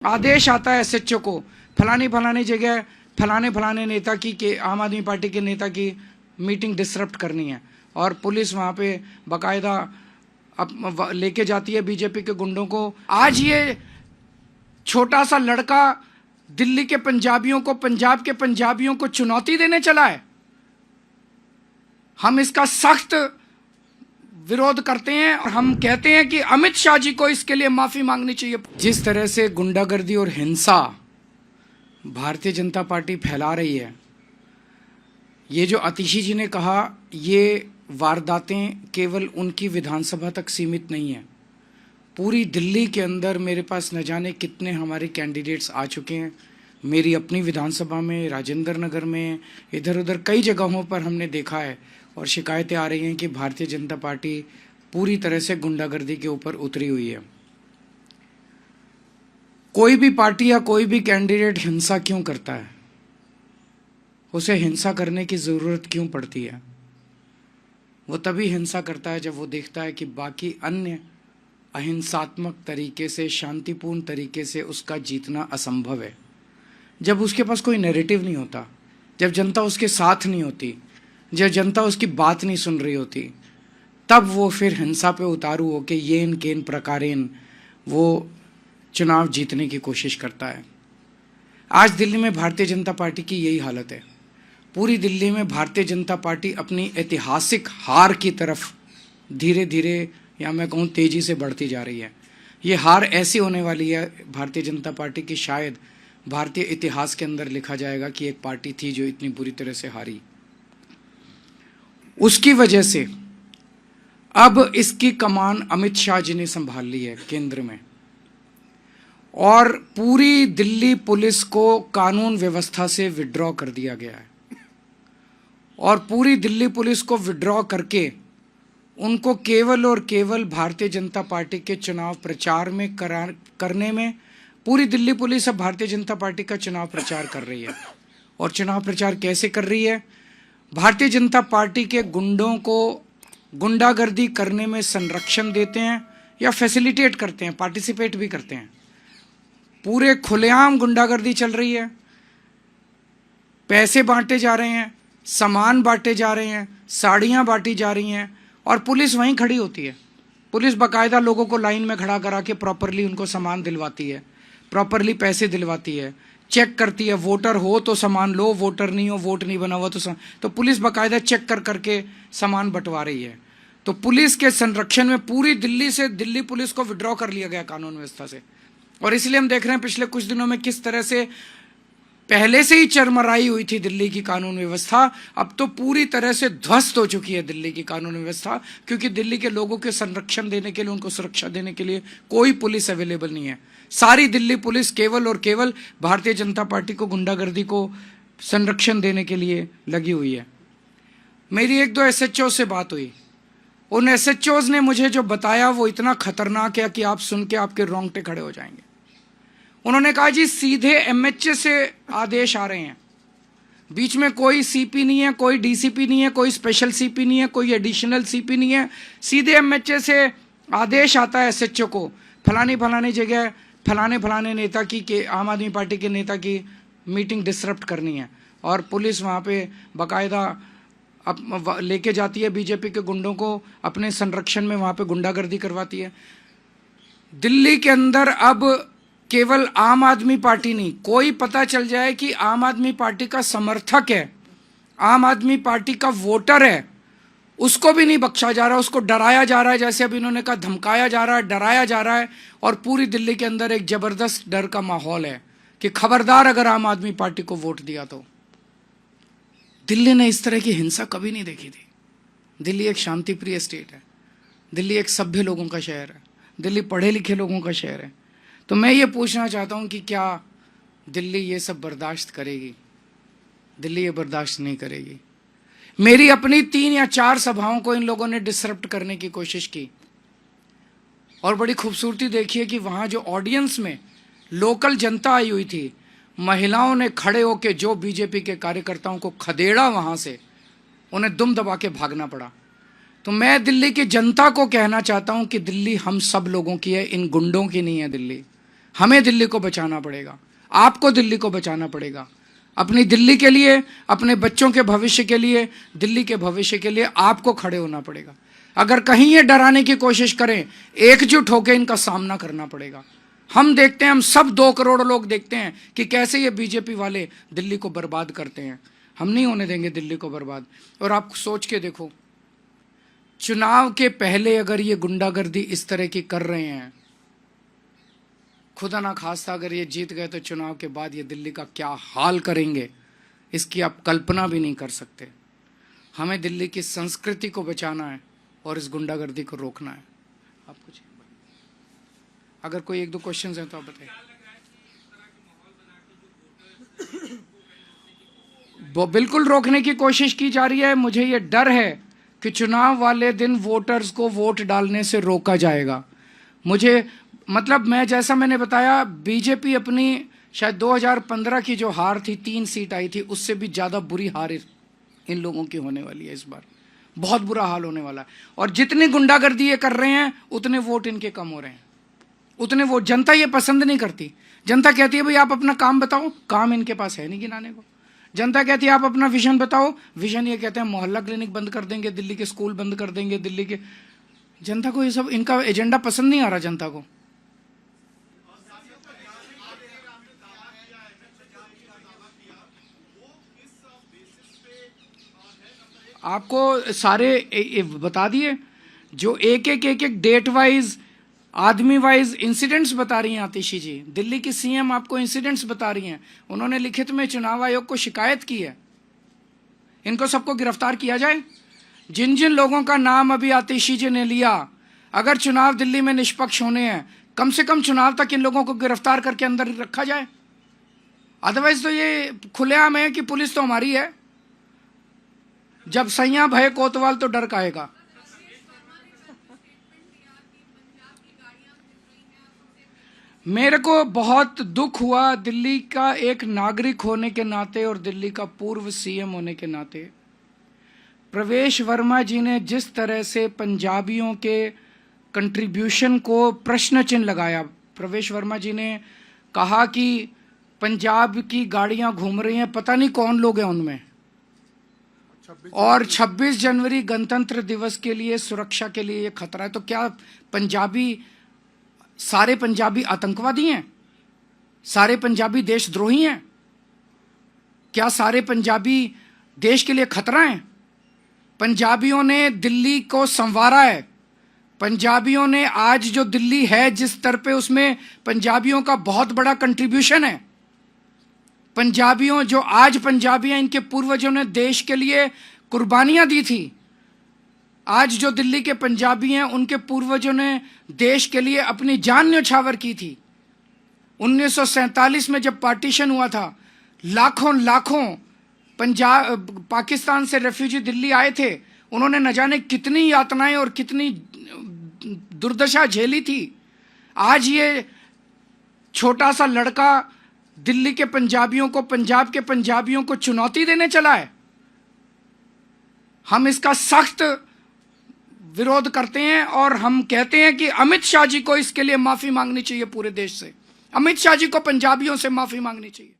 आदेश आता है एसएचओ को फलानी फलानी जगह फलाने फलाने नेता की के आम आदमी पार्टी के नेता की मीटिंग डिसरप्ट करनी है और पुलिस वहाँ पे बाकायदा लेके जाती है बीजेपी के गुंडों को। आज ये छोटा सा लड़का दिल्ली के पंजाबियों को, पंजाब के पंजाबियों को चुनौती देने चला है। हम इसका सख्त विरोध करते हैं और हम कहते हैं कि अमित शाह जी को इसके लिए माफी मांगनी चाहिए। जिस तरह से गुंडागर्दी और हिंसा भारतीय जनता पार्टी फैला रही है, ये जो आतिशी जी ने कहा, ये वारदातें केवल उनकी विधानसभा तक सीमित नहीं है। पूरी दिल्ली के अंदर मेरे पास न जाने कितने हमारे कैंडिडेट्स आ चुके हैं। मेरी अपनी विधानसभा में, राजेंद्र नगर में, इधर उधर कई जगहों पर हमने देखा है और शिकायतें आ रही हैं कि भारतीय जनता पार्टी पूरी तरह से गुंडागर्दी के ऊपर उतरी हुई है। कोई भी पार्टी या कोई भी कैंडिडेट हिंसा क्यों करता है? उसे हिंसा करने की ज़रूरत क्यों पड़ती है? वो तभी हिंसा करता है जब वो देखता है कि बाकी अन्य अहिंसात्मक तरीके से, शांतिपूर्ण तरीके से उसका जीतना असंभव है। जब उसके पास कोई नैरेटिव नहीं होता, जब जनता उसके साथ नहीं होती, जब जनता उसकी बात नहीं सुन रही होती, तब वो फिर हिंसा पे उतारू होके येन केन प्रकारेन वो चुनाव जीतने की कोशिश करता है। आज दिल्ली में भारतीय जनता पार्टी की यही हालत है। पूरी दिल्ली में भारतीय जनता पार्टी अपनी ऐतिहासिक हार की तरफ धीरे धीरे, या मैं कहूँ तेजी से बढ़ती जा रही है। ये हार ऐसी होने वाली है भारतीय जनता पार्टी की, शायद भारतीय इतिहास के अंदर लिखा जाएगा कि एक पार्टी थी जो इतनी बुरी तरह से हारी। उसकी वजह से अब इसकी कमान अमित शाह जी ने संभाल ली है केंद्र में, और पूरी दिल्ली पुलिस को कानून व्यवस्था से विड्रॉ कर दिया गया है। और पूरी दिल्ली पुलिस को विड्रॉ करके उनको केवल और केवल भारतीय जनता पार्टी के चुनाव प्रचार में करने में, पूरी दिल्ली पुलिस अब भारतीय जनता पार्टी का चुनाव प्रचार कर रही है। और चुनाव प्रचार कैसे कर रही है? भारतीय जनता पार्टी के गुंडों को गुंडागर्दी करने में संरक्षण देते हैं या फैसिलिटेट करते हैं, पार्टिसिपेट भी करते हैं। पूरे खुलेआम गुंडागर्दी चल रही है, पैसे बांटे जा रहे हैं, सामान बांटे जा रहे हैं, साड़ियाँ बांटी जा रही हैं, और पुलिस वहीं खड़ी होती है। पुलिस बाकायदा लोगों को लाइन में खड़ा करा के प्रॉपरली उनको सामान दिलवाती है, प्रॉपरली पैसे दिलवाती है, चेक करती है। वोटर हो तो सामान लो, वोटर नहीं हो, वोट नहीं बना हुआ तो पुलिस बाकायदा चेक कर करके सामान बंटवा रही है। तो पुलिस के संरक्षण में पूरी दिल्ली से दिल्ली पुलिस को विड्रॉ कर लिया गया कानून व्यवस्था से। और इसलिए हम देख रहे हैं पिछले कुछ दिनों में किस तरह से पहले से ही चरमराई हुई थी दिल्ली की कानून व्यवस्था, अब तो पूरी तरह से ध्वस्त हो चुकी है दिल्ली की कानून व्यवस्था, क्योंकि दिल्ली के लोगों के संरक्षण देने के लिए, उनको सुरक्षा देने के लिए कोई पुलिस अवेलेबल नहीं है। सारी दिल्ली पुलिस केवल और केवल भारतीय जनता पार्टी को, गुंडागर्दी को संरक्षण देने के लिए लगी हुई है। मेरी एक दो एसएचओ से बात हुई, उन एसएचओज ने मुझे जो बताया वो इतना खतरनाक है कि आप सुन के आपके रोंगटे खड़े हो जाएंगे। उन्होंने कहा जी सीधे एमएचए से आदेश आ रहे हैं, बीच में कोई सीपी नहीं है, कोई डीसीपी नहीं है, कोई स्पेशल सीपी नहीं है, कोई एडिशनल सीपी नहीं है, सीधे एमएचए से आदेश आता है एसएचओ को फलानी फलानी जगह फलाने फलाने नेता की के आम आदमी पार्टी के नेता की मीटिंग डिसरप्ट करनी है। और पुलिस वहाँ पे बाकायदा लेके जाती है बीजेपी के गुंडों को, अपने संरक्षण में वहाँ पे गुंडागर्दी करवाती है। दिल्ली के अंदर अब केवल आम आदमी पार्टी नहीं, कोई पता चल जाए कि आम आदमी पार्टी का समर्थक है, आम आदमी पार्टी का वोटर है, उसको भी नहीं बख्शा जा रहा, उसको डराया जा रहा है। जैसे अभी इन्होंने कहा, धमकाया जा रहा है, डराया जा रहा है। और पूरी दिल्ली के अंदर एक जबरदस्त डर का माहौल है कि खबरदार अगर आम आदमी पार्टी को वोट दिया तो। दिल्ली ने इस तरह की हिंसा कभी नहीं देखी थी। दिल्ली एक शांतिप्रिय स्टेट है, दिल्ली एक सभ्य लोगों का शहर है, दिल्ली पढ़े लिखे लोगों का शहर है। तो मैं ये पूछना चाहता हूँ कि क्या दिल्ली ये सब बर्दाश्त करेगी? दिल्ली ये बर्दाश्त नहीं करेगी। मेरी अपनी 3 या 4 सभाओं को इन लोगों ने डिसरप्ट करने की कोशिश की, और बड़ी खूबसूरती देखिए कि वहाँ जो ऑडियंस में लोकल जनता आई हुई थी, महिलाओं ने खड़े होकर जो बीजेपी के कार्यकर्ताओं को खदेड़ा, वहाँ से उन्हें दुम दबा के भागना पड़ा। तो मैं दिल्ली की जनता को कहना चाहता हूँ कि दिल्ली हम सब लोगों की है, इन गुंडों की नहीं है दिल्ली। हमें दिल्ली को बचाना पड़ेगा, आपको दिल्ली को बचाना पड़ेगा। अपनी दिल्ली के लिए, अपने बच्चों के भविष्य के लिए, दिल्ली के भविष्य के लिए आपको खड़े होना पड़ेगा। अगर कहीं ये डराने की कोशिश करें, एकजुट होकर इनका सामना करना पड़ेगा। हम देखते हैं, हम सब 2 करोड़ लोग देखते हैं कि कैसे ये बीजेपी वाले दिल्ली को बर्बाद करते हैं। हम नहीं होने देंगे दिल्ली को बर्बाद। और आप सोच के देखो, चुनाव के पहले अगर ये गुंडागर्दी इस तरह की कर रहे हैं, खुदा ना खास्ता अगर ये जीत गए तो चुनाव के बाद ये दिल्ली का क्या हाल करेंगे, इसकी आप कल्पना भी नहीं कर सकते। हमें दिल्ली की संस्कृति को बचाना है और इस गुंडागर्दी को रोकना है। आप कुछ अगर कोई 1-2 क्वेश्चंस हैं तो आप बताइए। वो बिल्कुल रोकने की कोशिश की जा रही है। मुझे ये डर है कि चुनाव वाले दिन वोटर्स को वोट डालने से रोका जाएगा। मुझे मतलब मैंने बताया, बीजेपी अपनी शायद 2015 की जो हार थी, 3 सीट आई थी, उससे भी ज़्यादा बुरी हार इन लोगों की होने वाली है। इस बार बहुत बुरा हाल होने वाला है। और जितनी गुंडागर्दी ये कर रहे हैं उतने वोट इनके कम हो रहे हैं, उतने वोट। जनता ये पसंद नहीं करती। जनता कहती है भाई आप अपना काम बताओ, काम इनके पास है नहीं गिनाने को। जनता कहती है आप अपना विजन बताओ, विजन ये कहते हैं मोहल्ला क्लिनिक बंद कर देंगे, दिल्ली के स्कूल बंद कर देंगे, दिल्ली के। जनता को ये सब, इनका एजेंडा पसंद नहीं आ रहा जनता को। आपको सारे बता दिए, जो एक डेट वाइज, आदमी वाइज इंसिडेंट्स बता रही हैं आतिशी जी। दिल्ली की सीएम आपको इंसिडेंट्स बता रही हैं। उन्होंने लिखित में चुनाव आयोग को शिकायत की है। इनको सबको गिरफ्तार किया जाए। जिन जिन लोगों का नाम अभी आतिशी जी ने लिया, अगर चुनाव दिल्ली में निष्पक्ष होने हैं, कम से कम चुनाव तक इन लोगों को गिरफ्तार करके अंदर रखा जाए। अदरवाइज तो ये खुलेआम है कि पुलिस तो हमारी है। जब सैया भय कोतवाल तो डर काहेगा। मेरे को बहुत दुख हुआ दिल्ली का एक नागरिक होने के नाते और दिल्ली का पूर्व सीएम होने के नाते। प्रवेश वर्मा जी ने जिस तरह से पंजाबियों के कंट्रीब्यूशन को प्रश्न चिन्ह लगाया। प्रवेश वर्मा जी ने कहा कि पंजाब की गाड़ियां घूम रही हैं, पता नहीं कौन लोग हैं उनमें, और 26 जनवरी गणतंत्र दिवस के लिए सुरक्षा के लिए ये खतरा है। तो क्या सारे पंजाबी आतंकवादी हैं? सारे पंजाबी देशद्रोही हैं? क्या सारे पंजाबी देश के लिए खतरा हैं? पंजाबियों ने दिल्ली को संवारा है। पंजाबियों ने आज जो दिल्ली है जिस स्तर पे, उसमें पंजाबियों का बहुत बड़ा कंट्रीब्यूशन है। पंजाबियों जो आज पंजाबी हैं, इनके पूर्वजों ने देश के लिए कुर्बानियां दी थी। आज जो दिल्ली के पंजाबी हैं, उनके पूर्वजों ने देश के लिए अपनी जान न्यौछावर की थी। 1947 में जब पार्टीशन हुआ था, लाखों पाकिस्तान से रेफ्यूजी दिल्ली आए थे। उन्होंने न जाने कितनी यातनाएं और कितनी दुर्दशा झेली थी। आज ये छोटा सा लड़का दिल्ली के पंजाबियों को, पंजाब के पंजाबियों को चुनौती देने चला है। हम इसका सख्त विरोध करते हैं और हम कहते हैं कि अमित शाह जी को इसके लिए माफी मांगनी चाहिए पूरे देश से। अमित शाह जी को पंजाबियों से माफी मांगनी चाहिए।